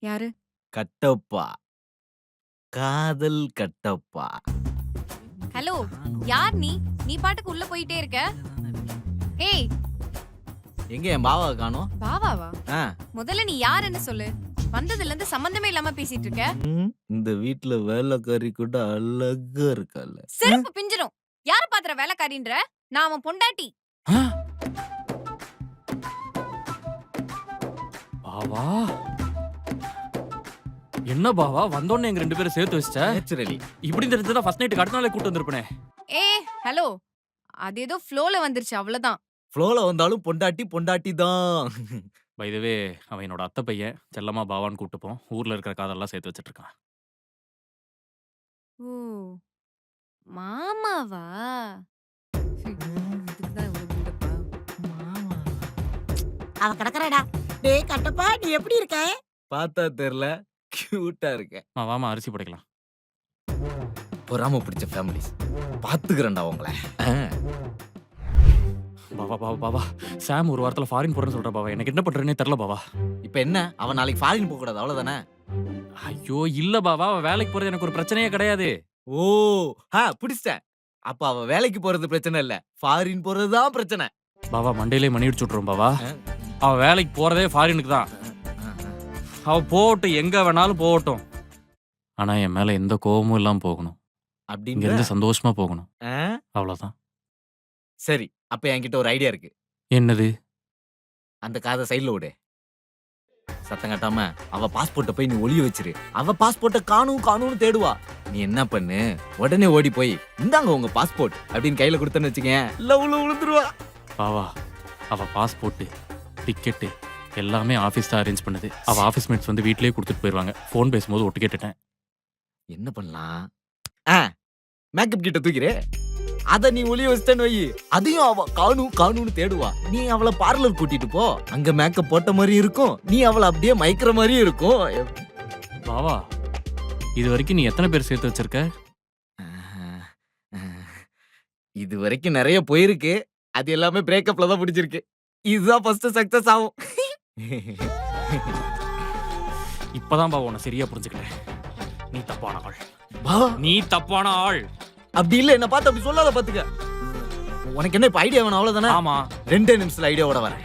யாரு? கட்டப்பா. காதல் கட்டப்பா. ஹலோ, யார் நீ? நீ பாட்டுக்கு உள்ள போயிட்டே இருக்க. ஏய், எங்க என் பாவாவை காணோம்? பாவாவா? ஆ, முதல்ல நீ யாருன்னு சொல்லு. வந்ததுல இருந்து சம்பந்தமே இல்லாம பேசிட்டு இருக்க. இந்த வீட்ல வேலைக்காரி கூட அழகா இருக்கால. செருப்பு பிஞ்சிரும். யார பாத்துற வேலைக்காரின்ற? நான் அவன் பொண்டாட்டி. பாவா என்ன பாவா வந்தோடனே எங்க 2 பேரும் சேர்த்து வச்சிட்ட. நேச்சுரலி. இப்படி தெரிஞ்சதா ஃபர்ஸ்ட் நைட்டுக்கு அடுத்த நாளே கூட்டு வந்திருப்பனே. ஏய், ஹலோ. அது ஏதோ ஃப்ளோல வந்துருச்சு அவ்வளவுதான். ஃப்ளோல வந்தாலும் பொண்டாட்டி தான். பை தி வே அவன் என்னோட அத்தை பையன். செல்லமா பாவான்னு கூப்பிட்டுப்போம். ஊர்ல இருக்கிற காதெல்லாம் சேர்த்து வச்சிட்டு இருக்கான். ஓ, மாமாவா? இதுக்குதான் இவ்வளவு build-up-ஆ? அவ கிடக்குறடா. டேய் கட்டப்பா, நீ எப்படி இருக்க? பார்த்தா தெரியல, கியூட்டா இருக்க. வாமா அரிசி படைக்கலாம். பொறாம பிடிச்ச ஃபேமிலிஸ். பாத்துக்கிறேன்டா உங்கள. பாவா பாவா பாவா சாம் ஒரு வாரத்துல ஃபாரின் போறேன்னு சொல்றா பாவா. எனக்கு என்ன பண்றேன்னே தெரியல பாவா. இப்ப என்ன, அவன் நாளைக்கு ஃபாரின் போக கூடாது அவ்வளவுதானே? ஐயோ இல்ல பாவா, அவ வேலைக்கு போறது எனக்கு ஒரு பிரச்சனையே கிடையாது. ஓ, பிடிச்சிட்டேன். அப்ப அவ வேலைக்கு போறது பிரச்சனை இல்ல, ஃபாரின் போறதுதான் பிரச்சனை. பாவா மண்டையிலே மணி அடிச்சு விட்டுரும் பாவா. அவ வேலைக்கு போறதே ஃபாரினுக்கு தான். அவ போகட்டும், எங்க வேணாலும் போகட்டும். ஆனா என் மேல எந்த கோபமும் இல்லாம போகணும். இங்க அப்படிங்கிற. இருந்து சந்தோஷமா போகணும். அவ்வளவுதான். சரி, அப்ப என்கிட்ட ஒரு ஐடியா இருக்கு. என்னது? அந்த காதை சைடுல விடு. சத்தம் கட்டாம அவ பாஸ்போர்ட்ட போய் நீ ஒளிய வச்சிரு. அவ பாஸ்போர்ட்ட காணும்னு தேடுவா. நீ என்ன பண்ணு, உடனே ஓடி போய் இந்தாங்க உங்க பாஸ்போர்ட் அப்படின்னு கையில கொடுத்தேன்னு வச்சுக்கேன், லவ்ல விழுந்துருவா. பாவா அவ பாஸ்போர்ட் டிக்கெட்டு எல்லாமே ஆஃபீஸ் தான் அரேஞ்ச் பண்ணுது. அவ ஆஃபீஸ் மேட்ஸ் வந்து வீட்லயே கொடுத்துட்டு போயிருவாங்க. ஃபோன் பேசும்போது ஒட்டு கேட்டுட்டேன். என்ன பண்ணலாம்? மேக்கப் கிட்ட தூக்கிரு. அத நீ ஒளிய வச்சிட்டேன்னு வை, அதையும் அவ காணும்னு தேடுவா. நீ அவளை பார்லர் கூட்டிட்டு போ, அங்க மேக்கப் போட்ட மாதிரி இருக்கும், நீ அவளை அப்படியே மயக்கிற மாதிரியும் இருக்கும். பாவா இது வரைக்கும் நீ எத்தனை பேர் சேர்த்து வச்சிருக்க? இது வரைக்கும் நிறைய போயிருக்கு, அது எல்லாமே பிரேக்கப்ல தான் பிடிச்சிருக்கு. இதுதான் ஃபர்ஸ்ட் சக்சஸ் ஆகும். இப்பதான் பாவா உன்னை சரியா புரிஞ்சுக்கல. நீ தப்பான ஆள். வா. நீ தப்பான ஆள். அப்படி இல்ல, என்ன பார்த்து அப்படி சொல்லாத பாத்துக்க. உனக்கு என்ன இப்ப ஐடியா வேணும் அவ்வளவுதானே? ஆமா 2 நிமிஷத்துல ஐடியாவோட வரேன்.